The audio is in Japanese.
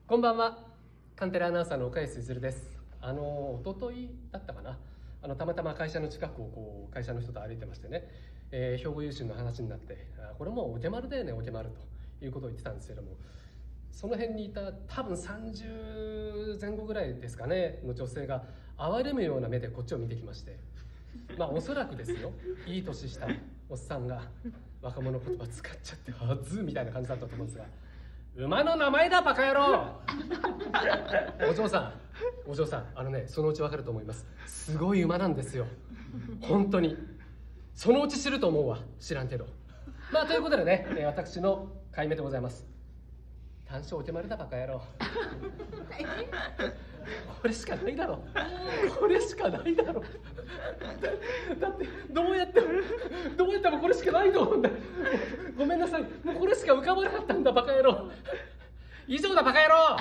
こんばんは。カンテレアナウンサーの岡安譲です。一昨日だったかな。たまたま会社の近くを会社の人と歩いてましてね、兵庫優秀の話になって、これもうお手丸だよね、お手丸ということを言ってたんですけども、その辺にいた多分30前後ぐらいですかねの女性が哀れむような目でこっちを見てきまして、おそらくですよ、いい年したおっさんが若者言葉使っちゃってはずみたいな感じだったと思うんですが、馬の名前だバカ野郎お嬢さんそのうちわかると思います。すごい馬なんですよ、本当に。そのうち知ると思うわ、知らんけど。ということでね、私の回目でございます。単勝お手丸だバカ野郎これしかないだろ、これしかないだろだってどうやってもこれしかないと思うんだ。ごめんなさい、もうこれしか浮かばなかったんだバカ野郎。以上だバカ野郎。